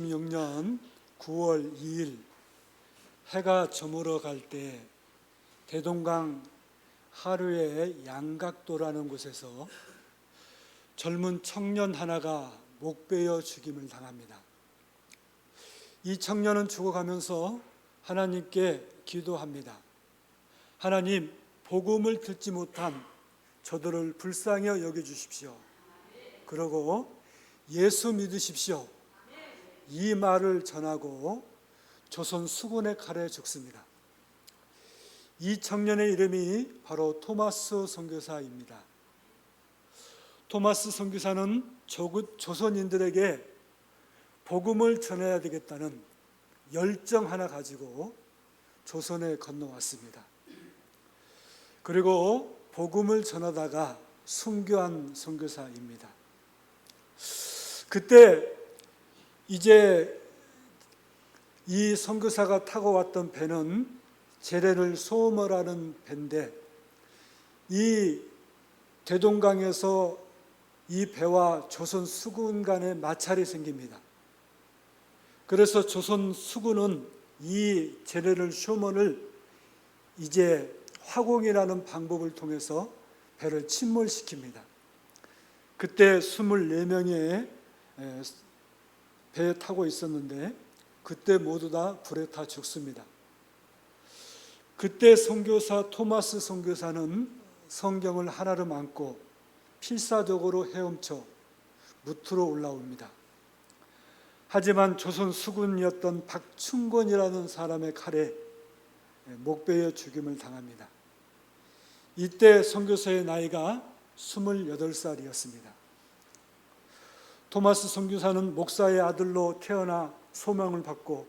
2006년 9월 2일 해가 저물어 갈 때 대동강 하류의 양각도라는 곳에서 젊은 청년 하나가 목베어 죽임을 당합니다. 이 청년은 죽어가면서 하나님께 기도합니다. 하나님, 복음을 듣지 못한 저들을 불쌍히 여겨주십시오. 그러고 예수 믿으십시오. 이 말을 전하고 조선 수군의 칼에 죽습니다. 이 청년의 이름이 바로 토마스 선교사입니다. 토마스 선교사는 조선인들에게 복음을 전해야 되겠다는 열정 하나 가지고 조선에 건너왔습니다. 그리고 복음을 전하다가 순교한 선교사입니다. 그때 이제 이 선교사가 타고 왔던 배는 제레를 소머라는 배인데, 이 대동강에서 이 배와 조선 수군 간에 마찰이 생깁니다. 그래서 조선 수군은 이 제레를 쇼먼을 이제 화공이라는 방법을 통해서 배를 침몰시킵니다. 그때 24명의 배에 타고 있었는데 그때 모두 다 불에 타 죽습니다. 그때 선교사 토마스 선교사는 성경을 하나로 안고 필사적으로 헤엄쳐 무트로 올라옵니다. 하지만 조선 수군이었던 박충권이라는 사람의 칼에 목베어 죽임을 당합니다. 이때 선교사의 나이가 28살이었습니다. 토마스 선교사는 목사의 아들로 태어나 소망을 받고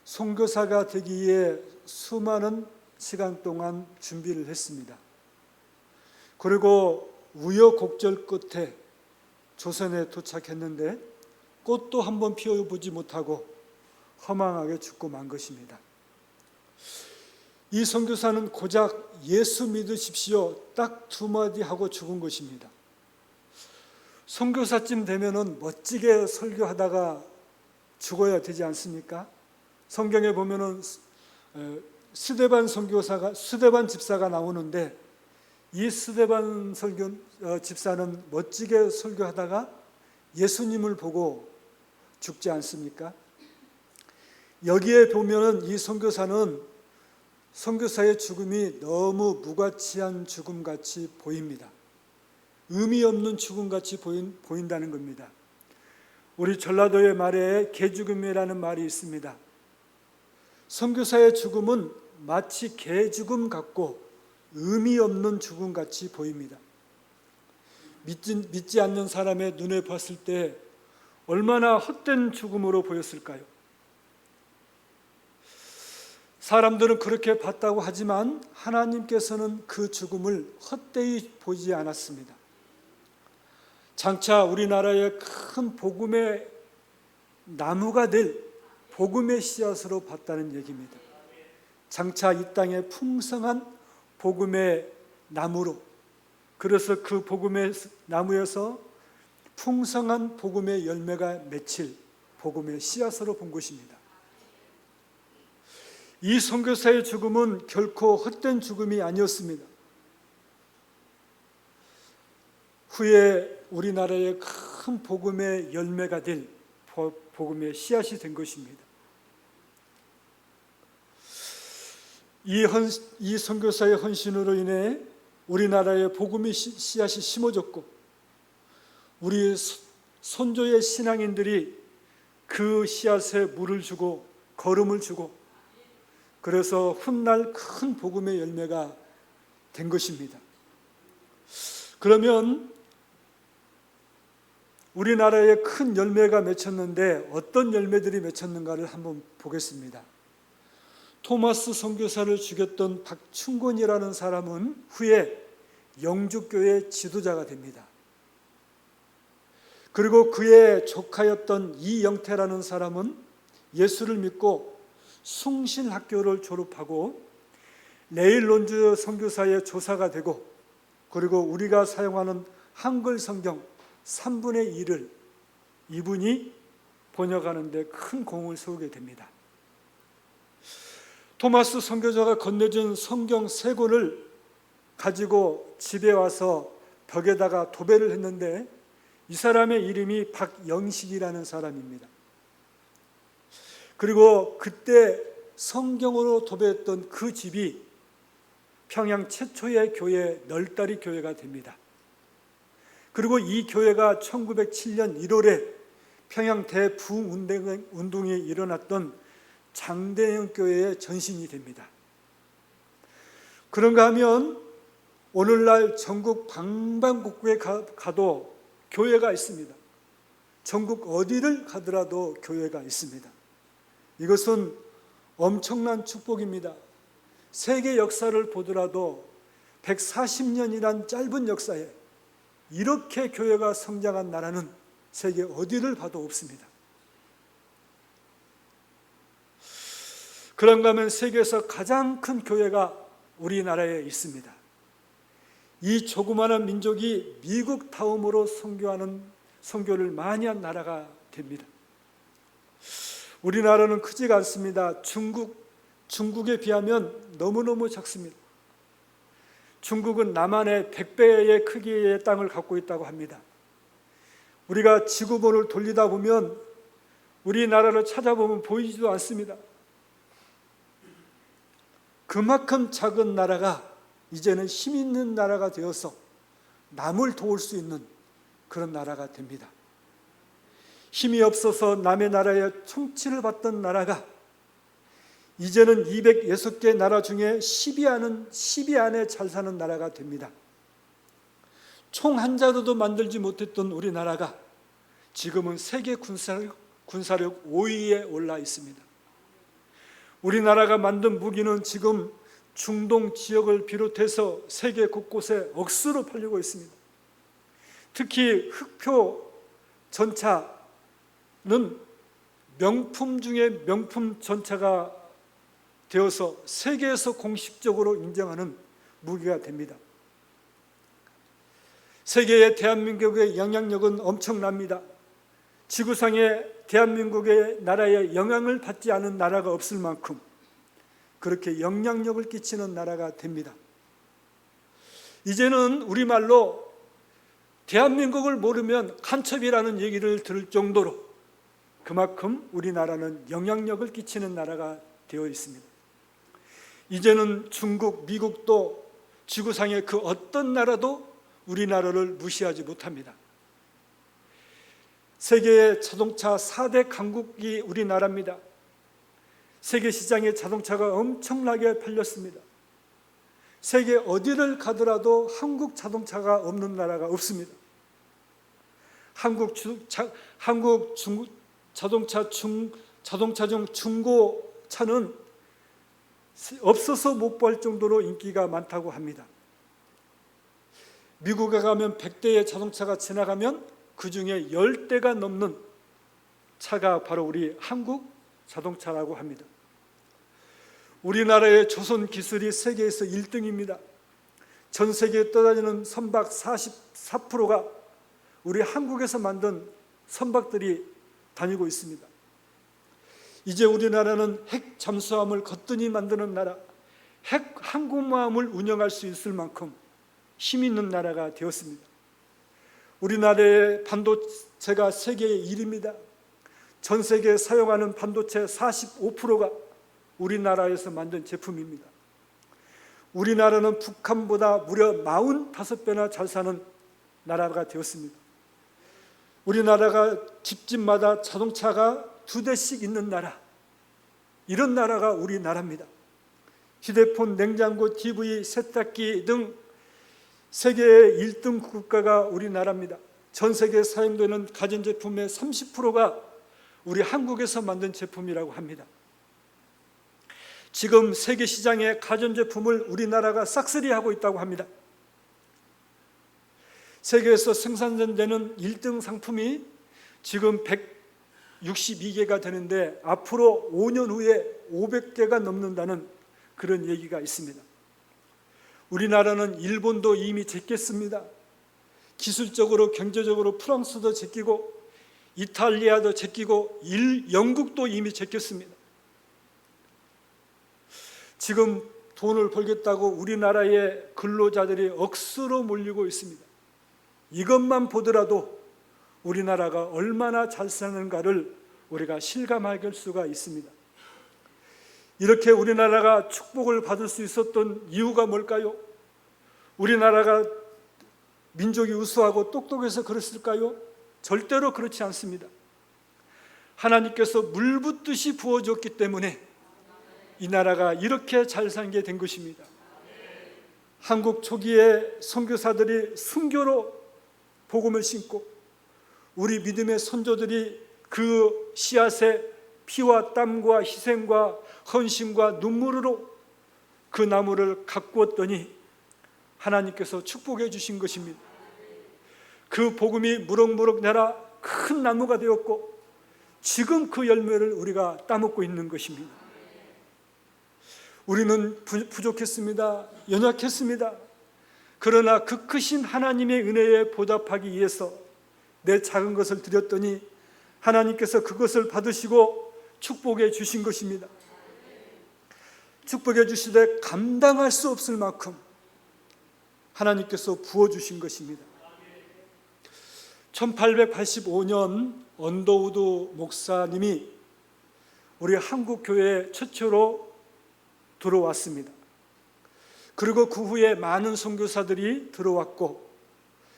선교사가 되기 위해 수많은 시간 동안 준비를 했습니다. 그리고 우여곡절 끝에 조선에 도착했는데 꽃도 한번 피워보지 못하고 허망하게 죽고 만 것입니다. 이 선교사는 고작 예수 믿으십시오 딱 2마디 하고 죽은 것입니다. 선교사쯤 되면은 멋지게 설교하다가 죽어야 되지 않습니까? 성경에 보면은 스데반 집사가 나오는데, 이 스데반 집사는 멋지게 설교하다가 예수님을 보고 죽지 않습니까? 여기에 보면은 이 선교사는 선교사의 죽음이 너무 무가치한 죽음같이 보입니다. 의미 없는 죽음같이 보인다는 겁니다. 우리 전라도의 말에 개죽음이라는 말이 있습니다. 선교사의 죽음은 마치 개죽음 같고 의미 없는 죽음같이 보입니다. 믿지 않는 사람의 눈에 봤을 때 얼마나 헛된 죽음으로 보였을까요? 사람들은 그렇게 봤다고 하지만 하나님께서는 그 죽음을 헛되이 보지 않았습니다. 장차 우리나라의 큰 복음의 나무가 될 복음의 씨앗으로 봤다는 얘기입니다. 장차 이 땅에 풍성한 복음의 나무로, 그래서 그 복음의 나무에서 풍성한 복음의 열매가 맺힐 복음의 씨앗으로 본 것입니다. 이 선교사의 죽음은 결코 헛된 죽음이 아니었습니다. 후에 우리나라의 큰 복음의 열매가 될 복음의 씨앗이 된 것입니다. 이 선교사의 헌신으로 인해 우리나라의 복음의 씨앗이 심어졌고, 우리 선조의 신앙인들이 그 씨앗에 물을 주고 거름을 주고, 그래서 훗날 큰 복음의 열매가 된 것입니다. 그러면 우리나라에 큰 열매가 맺혔는데 어떤 열매들이 맺혔는가를 한번 보겠습니다. 토마스 선교사를 죽였던 박충권이라는 사람은 후에 영주교회 지도자가 됩니다. 그리고 그의 조카였던 이영태라는 사람은 예수를 믿고 숭신학교를 졸업하고 레일론즈 선교사의 조사가 되고, 그리고 우리가 사용하는 한글 성경 3분의 1을 이분이 번역하는 데 큰 공을 세우게 됩니다. 토마스 선교사가 건네준 성경 3권을 가지고 집에 와서 벽에다가 도배를 했는데 이 사람의 이름이 박영식이라는 사람입니다. 그리고 그때 성경으로 도배했던 그 집이 평양 최초의 교회 널다리 교회가 됩니다. 그리고 이 교회가 1907년 1월에 평양 대부흥운동이 일어났던 장대영 교회의 전신이 됩니다. 그런가 하면 오늘날 전국 방방곡곡에 가도 교회가 있습니다. 전국 어디를 가더라도 교회가 있습니다. 이것은 엄청난 축복입니다. 세계 역사를 보더라도 140년이란 짧은 역사에 이렇게 교회가 성장한 나라는 세계 어디를 봐도 없습니다. 그런가 하면 세계에서 가장 큰 교회가 우리나라에 있습니다. 이 조그마한 민족이 미국 다음으로 선교를 많이 한 나라가 됩니다. 우리나라는 크지가 않습니다. 중국에 비하면 너무너무 작습니다. 중국은 남한의 100배의 크기의 땅을 갖고 있다고 합니다. 우리가 지구본을 돌리다 보면 우리나라를 찾아보면 보이지도 않습니다. 그만큼 작은 나라가 이제는 힘 있는 나라가 되어서 남을 도울 수 있는 그런 나라가 됩니다. 힘이 없어서 남의 나라에 통치를 받던 나라가 이제는 206개 나라 중에 10위 안에 잘 사는 나라가 됩니다. 총 한 자루도 만들지 못했던 우리나라가 지금은 세계 군사력 5위에 올라 있습니다. 우리나라가 만든 무기는 지금 중동 지역을 비롯해서 세계 곳곳에 억수로 팔리고 있습니다. 특히 흑표 전차는 명품 중에 명품 전차가 되어서 세계에서 공식적으로 인정하는 무기가 됩니다. 세계의 대한민국의 영향력은 엄청납니다. 지구상에 대한민국의 나라에 영향을 받지 않은 나라가 없을 만큼 그렇게 영향력을 끼치는 나라가 됩니다. 이제는 우리말로 대한민국을 모르면 간첩이라는 얘기를 들을 정도로 그만큼 우리나라는 영향력을 끼치는 나라가 되어 있습니다. 이제는 중국, 미국도 지구상의 그 어떤 나라도 우리나라를 무시하지 못합니다. 세계의 자동차 4대 강국이 우리나라입니다. 세계 시장에 자동차가 엄청나게 팔렸습니다. 세계 어디를 가더라도 한국 자동차가 없는 나라가 없습니다. 한국 자동차 중 중고차는 없어서 못 볼 정도로 인기가 많다고 합니다. 미국에 가면 100대의 자동차가 지나가면 그 중에 10대가 넘는 차가 바로 우리 한국 자동차라고 합니다. 우리나라의 조선 기술이 세계에서 1등입니다. 전 세계에 떠다니는 선박 44%가 우리 한국에서 만든 선박들이 다니고 있습니다. 이제 우리나라는 핵 잠수함을 거뜬히 만드는 나라, 핵 항공모함을 운영할 수 있을 만큼 힘 있는 나라가 되었습니다. 우리나라의 반도체가 세계의 1위입니다. 전 세계에 사용하는 반도체 45%가 우리나라에서 만든 제품입니다. 우리나라는 북한보다 무려 45배나 잘 사는 나라가 되었습니다. 우리나라가 집집마다 자동차가 2대씩 있는 나라, 이런 나라가 우리나라입니다. 휴대폰, 냉장고, TV, 세탁기 등 세계의 1등 국가가 우리나라입니다. 전 세계에 사용되는 가전제품의 30%가 우리 한국에서 만든 제품이라고 합니다. 지금 세계 시장의 가전제품을 우리나라가 싹쓸이하고 있다고 합니다. 세계에서 생산되는 1등 상품이 지금 162개가 되는데 앞으로 5년 후에 500개가 넘는다는 그런 얘기가 있습니다. 우리나라는 일본도 이미 제꼈습니다. 기술적으로, 경제적으로 프랑스도 제끼고 이탈리아도 제끼고 영국도 이미 제꼈습니다. 지금 돈을 벌겠다고 우리나라의 근로자들이 억수로 몰리고 있습니다. 이것만 보더라도 우리나라가 얼마나 잘 사는가를 우리가 실감할 수가 있습니다. 이렇게 우리나라가 축복을 받을 수 있었던 이유가 뭘까요? 우리나라가 민족이 우수하고 똑똑해서 그랬을까요? 절대로 그렇지 않습니다. 하나님께서 물 붓듯이 부어줬기 때문에 이 나라가 이렇게 잘 살게 된 것입니다. 한국 초기에 선교사들이 순교로 복음을 심고 우리 믿음의 선조들이 그 씨앗에 피와 땀과 희생과 헌신과 눈물으로 그 나무를 가꾸었더니 하나님께서 축복해 주신 것입니다. 그 복음이 무럭무럭 자라 큰 나무가 되었고 지금 그 열매를 우리가 따먹고 있는 것입니다. 우리는 부족했습니다. 연약했습니다. 그러나 그 크신 하나님의 은혜에 보답하기 위해서 내 작은 것을 드렸더니 하나님께서 그것을 받으시고 축복해 주신 것입니다. 축복해 주시되 감당할 수 없을 만큼 하나님께서 부어주신 것입니다. 1885년 언더우드 목사님이 우리 한국 교회에 최초로 들어왔습니다. 그리고 그 후에 많은 선교사들이 들어왔고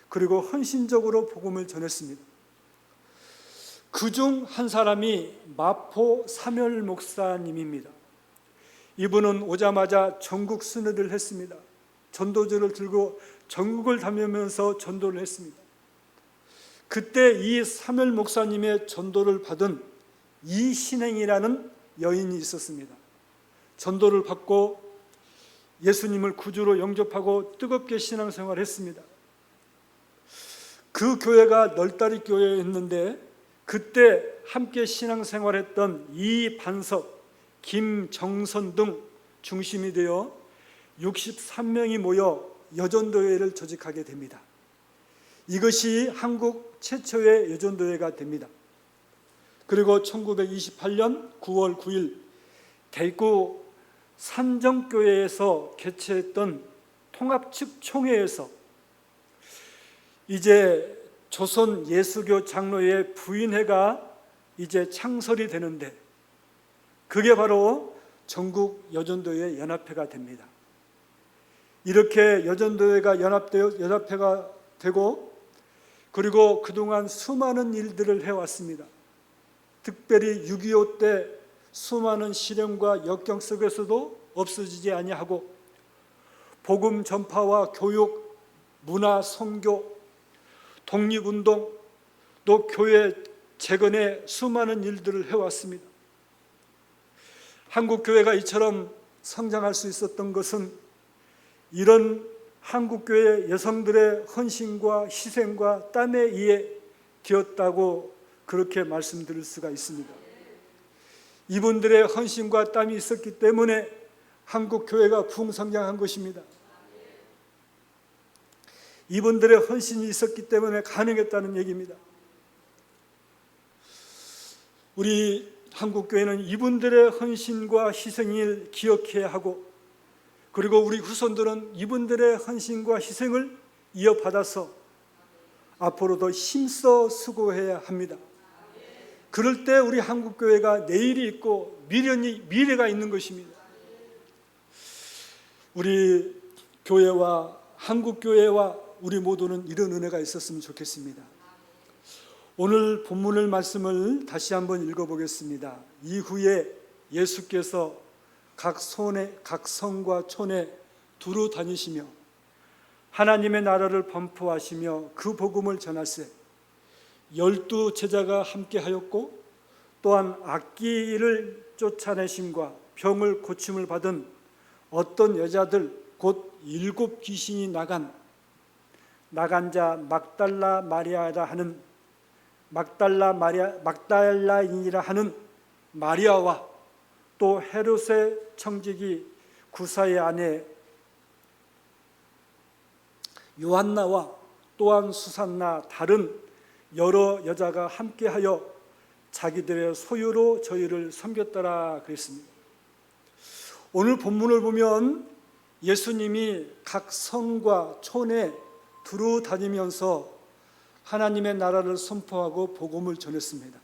그리고 헌신적으로 복음을 전했습니다. 그중 한 사람이 마포 사멸 목사님입니다. 이분은 오자마자 전국 순회를 했습니다. 전도지를 들고 전국을 다니면서 전도를 했습니다. 그때 이 사멸 목사님의 전도를 받은 이신행이라는 여인이 있었습니다. 전도를 받고 예수님을 구주로 영접하고 뜨겁게 신앙생활을 했습니다. 그 교회가 널다리 교회였는데 그때 함께 신앙생활했던 이반석, 김정선 등 중심이 되어 63명이 모여 여전도회를 조직하게 됩니다. 이것이 한국 최초의 여전도회가 됩니다. 그리고 1928년 9월 9일 대구 산정교회에서 개최했던 통합측 총회에서 이제 조선 예수교 장로회 부인회가 이제 창설이 되는데 그게 바로 전국 여전도회 연합회가 됩니다. 이렇게 여전도회가 연합회가 되고 그리고 그동안 수많은 일들을 해왔습니다. 특별히 6.25 때 수많은 시련과 역경 속에서도 없어지지 아니하고 복음 전파와 교육, 문화, 선교, 독립운동, 또 교회 재건의 수많은 일들을 해왔습니다. 한국교회가 이처럼 성장할 수 있었던 것은 이런 한국교회 여성들의 헌신과 희생과 땀에 의해 되었다고 그렇게 말씀드릴 수가 있습니다. 이분들의 헌신과 땀이 있었기 때문에 한국교회가 부흥성장한 것입니다. 이분들의 헌신이 있었기 때문에 가능했다는 얘기입니다. 우리 한국교회는 이분들의 헌신과 희생을 기억해야 하고 그리고 우리 후손들은 이분들의 헌신과 희생을 이어받아서 앞으로 더 힘써 수고해야 합니다. 그럴 때 우리 한국교회가 내일이 있고 미래가 있는 것입니다. 우리 교회와 한국교회와 우리 모두는 이런 은혜가 있었으면 좋겠습니다. 오늘 본문의 말씀을 다시 한번 읽어보겠습니다. 이후에 예수께서 각 성과 촌에 두루 다니시며 하나님의 나라를 선포하시며 그 복음을 전하세 12 제자가 함께하였고 또한 악귀를 쫓아내심과 병을 고침을 받은 어떤 여자들 곧 7 귀신이 나간 자 막달라 막달라인이라 하는 마리아와 또 헤롯의 청지기 구사의 아내 요한나와 또한 수산나 다른 여러 여자가 함께하여 자기들의 소유로 저희를 섬겼더라 그랬습니다. 오늘 본문을 보면 예수님이 각 성과 촌에 두루 다니면서 하나님의 나라를 선포하고 복음을 전했습니다.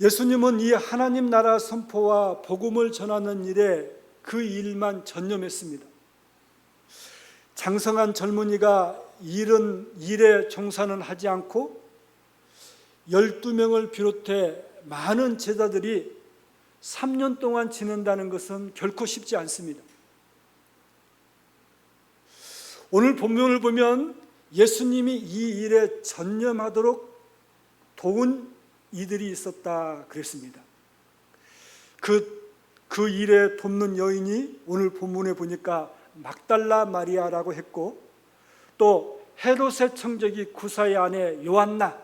예수님은 이 하나님 나라 선포와 복음을 전하는 일에 그 일만 전념했습니다. 장성한 젊은이가 일에 종사는 하지 않고 12명을 비롯해 많은 제자들이 3년 동안 지낸다는 것은 결코 쉽지 않습니다. 오늘 본문을 보면 예수님이 이 일에 전념하도록 도운 이들이 있었다 그랬습니다. 그 일에 돕는 여인이 오늘 본문에 보니까 막달라 마리아라고 했고, 또 헤롯의 청지기 구사의 아내 요한나,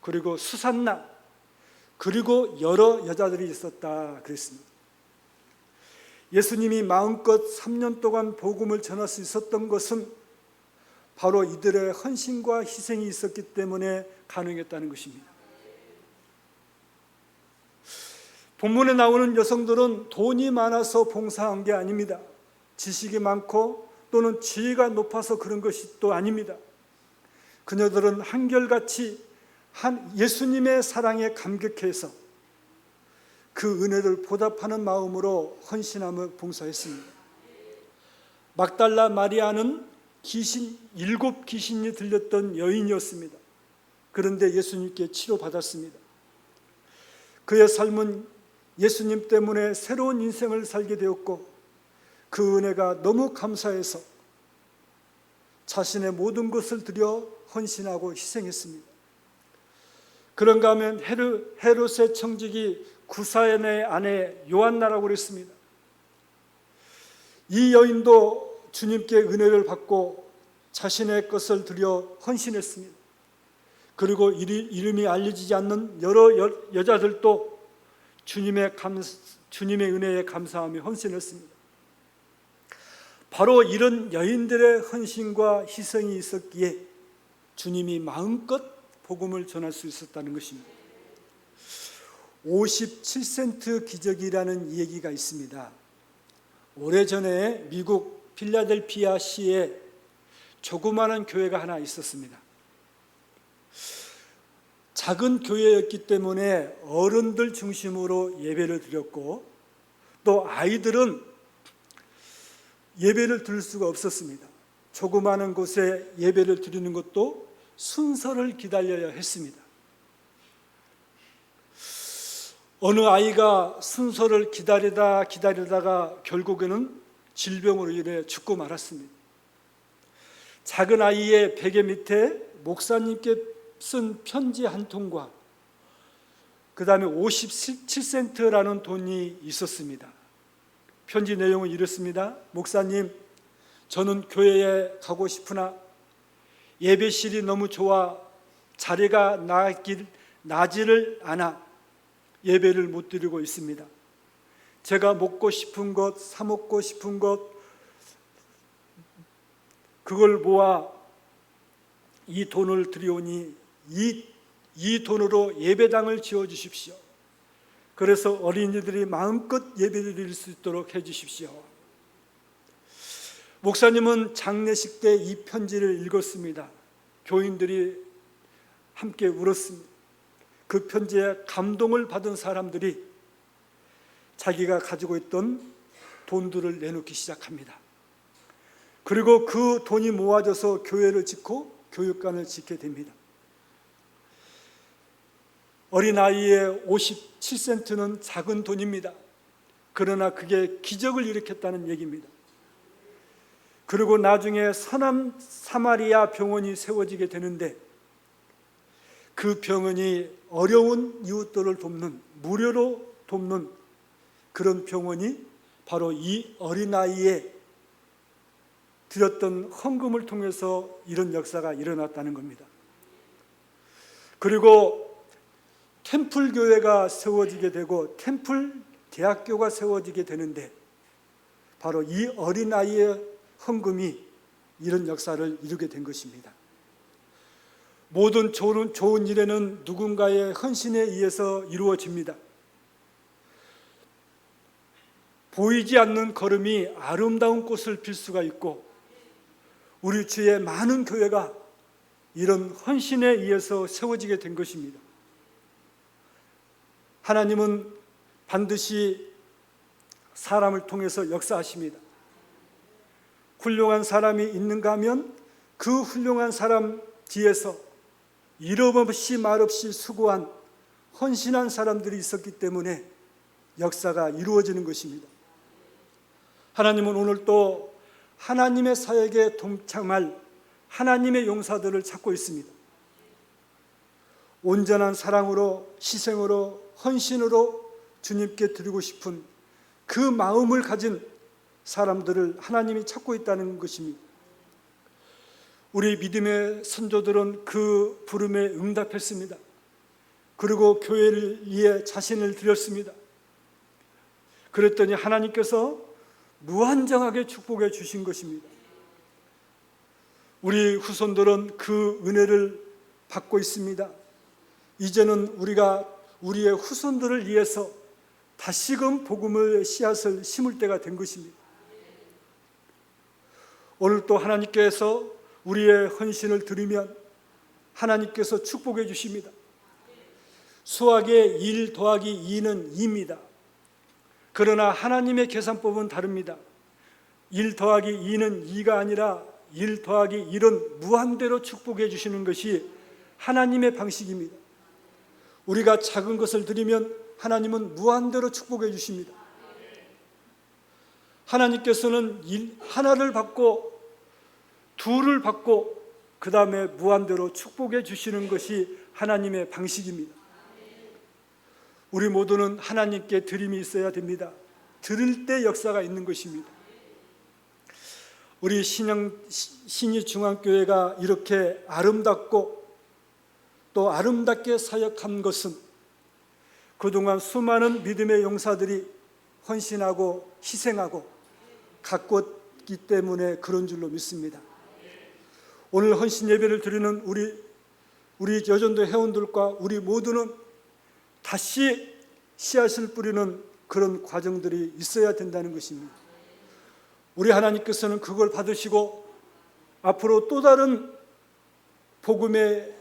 그리고 수산나, 그리고 여러 여자들이 있었다 그랬습니다. 예수님이 마음껏 3년 동안 복음을 전할 수 있었던 것은 바로 이들의 헌신과 희생이 있었기 때문에 가능했다는 것입니다. 본문에 나오는 여성들은 돈이 많아서 봉사한 게 아닙니다. 지식이 많고 또는 지위가 높아서 그런 것이 또 아닙니다. 그녀들은 한결같이 예수님의 사랑에 감격해서 그 은혜를 보답하는 마음으로 헌신함을 봉사했습니다. 막달라 마리아는 7 귀신이 들렸던 여인이었습니다. 그런데 예수님께 치료받았습니다. 그의 삶은 예수님 때문에 새로운 인생을 살게 되었고, 그 은혜가 너무 감사해서 자신의 모든 것을 들여 헌신하고 희생했습니다. 그런가 하면 헤롯의 청지기 구사의 아내 요한나라고 그랬습니다. 이 여인도 주님께 은혜를 받고 자신의 것을 들여 헌신했습니다. 그리고 이름이 알려지지 않는 여러 여자들도 주님의 은혜에 감사하며 헌신했습니다. 바로 이런 여인들의 헌신과 희생이 있었기에 주님이 마음껏 복음을 전할 수 있었다는 것입니다. 57센트 기적이라는 얘기가 있습니다. 오래전에 미국 필라델피아 시에 조그마한 교회가 하나 있었습니다. 작은 교회였기 때문에 어른들 중심으로 예배를 드렸고, 또 아이들은 예배를 드릴 수가 없었습니다. 조그마한 곳에 예배를 드리는 것도 순서를 기다려야 했습니다. 어느 아이가 순서를 기다리다가 결국에는 질병으로 인해 죽고 말았습니다. 작은 아이의 베개 밑에 목사님께 쓴 편지 한 통과 그 다음에 57센트라는 돈이 있었습니다. 편지 내용은 이렇습니다. 목사님, 저는 교회에 가고 싶으나 예배실이 너무 좋아 자리가 나지를 않아 예배를 못 드리고 있습니다. 제가 먹고 싶은 것, 사 먹고 싶은 것, 그걸 모아 이 돈을 드리오니 이 돈으로 예배당을 지어주십시오. 그래서 어린이들이 마음껏 예배를 드릴 수 있도록 해주십시오. 목사님은 장례식 때 이 편지를 읽었습니다. 교인들이 함께 울었습니다. 그 편지에 감동을 받은 사람들이 자기가 가지고 있던 돈들을 내놓기 시작합니다. 그리고 그 돈이 모아져서 교회를 짓고 교육관을 짓게 됩니다. 어린아이의 57센트는 작은 돈입니다. 그러나 그게 기적을 일으켰다는 얘기입니다. 그리고 나중에 선한 사마리아 병원이 세워지게 되는데, 그 병원이 어려운 이웃들을 무료로 돕는 그런 병원이 바로 이 어린아이의 드렸던 헌금을 통해서 이런 역사가 일어났다는 겁니다. 그리고 템플 교회가 세워지게 되고 템플 대학교가 세워지게 되는데, 바로 이 어린아이의 헌금이 이런 역사를 이루게 된 것입니다. 모든 좋은 일에는 누군가의 헌신에 의해서 이루어집니다. 보이지 않는 걸음이 아름다운 꽃을 필 수가 있고, 우리 주의 많은 교회가 이런 헌신에 의해서 세워지게 된 것입니다. 하나님은 반드시 사람을 통해서 역사하십니다. 훌륭한 사람이 있는가 하면 그 훌륭한 사람 뒤에서 이름 없이 말 없이 수고한 헌신한 사람들이 있었기 때문에 역사가 이루어지는 것입니다. 하나님은 오늘 또 하나님의 사역에 동참할 하나님의 용사들을 찾고 있습니다. 온전한 사랑으로, 희생으로, 헌신으로 주님께 드리고 싶은 그 마음을 가진 사람들을 하나님이 찾고 있다는 것입니다. 우리 믿음의 선조들은 그 부름에 응답했습니다. 그리고 교회를 위해 자신을 드렸습니다. 그랬더니 하나님께서 무한정하게 축복해 주신 것입니다. 우리 후손들은 그 은혜를 받고 있습니다. 이제는 우리가 우리의 후손들을 위해서 다시금 복음의 씨앗을 심을 때가 된 것입니다. 오늘 또 하나님께서 우리의 헌신을 드리면 하나님께서 축복해 주십니다. 수학의 1 더하기 2는 2입니다. 그러나 하나님의 계산법은 다릅니다. 1 더하기 2는 2가 아니라 1 더하기 1은 무한대로 축복해 주시는 것이 하나님의 방식입니다. 우리가 작은 것을 드리면 하나님은 무한대로 축복해 주십니다. 하나님께서는 하나를 받고 둘을 받고 그 다음에 무한대로 축복해 주시는 것이 하나님의 방식입니다. 우리 모두는 하나님께 드림이 있어야 됩니다. 드릴 때 역사가 있는 것입니다. 우리 신의중앙교회가 이렇게 아름답고 또 아름답게 사역한 것은 그동안 수많은 믿음의 용사들이 헌신하고 희생하고 가꿨기 때문에 그런 줄로 믿습니다. 오늘 헌신 예배를 드리는 우리 여전도 회원들과 우리 모두는 다시 씨앗을 뿌리는 그런 과정들이 있어야 된다는 것입니다. 우리 하나님께서는 그걸 받으시고 앞으로 또 다른 복음의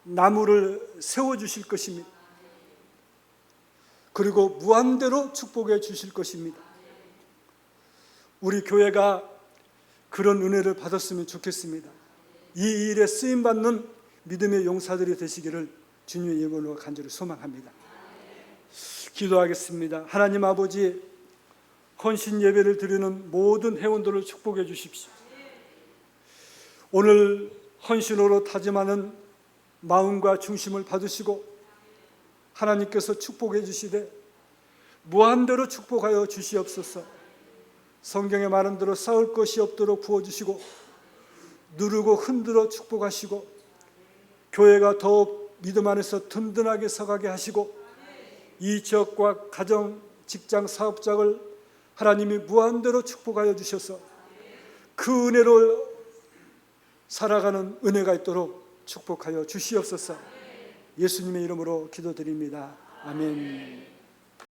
나무를 세워주실 것입니다. 그리고 무한대로 축복해 주실 것입니다. 우리 교회가 그런 은혜를 받았으면 좋겠습니다. 이 일에 쓰임받는 믿음의 용사들이 되시기를 주님의 이름으로 간절히 소망합니다. 기도하겠습니다. 하나님 아버지, 헌신 예배를 드리는 모든 회원들을 축복해 주십시오. 오늘 헌신으로 다짐하는 마음과 중심을 받으시고 하나님께서 축복해 주시되 무한대로 축복하여 주시옵소서. 성경에 말한 대로 쌓을 것이 없도록 부어주시고 누르고 흔들어 축복하시고 교회가 더욱 믿음 안에서 든든하게 서가게 하시고 이 지역과 가정, 직장, 사업장을 하나님이 무한대로 축복하여 주셔서 그 은혜로 살아가는 은혜가 있도록 축복하여 주시옵소서. 예수님의 이름으로 기도드립니다. 아멘.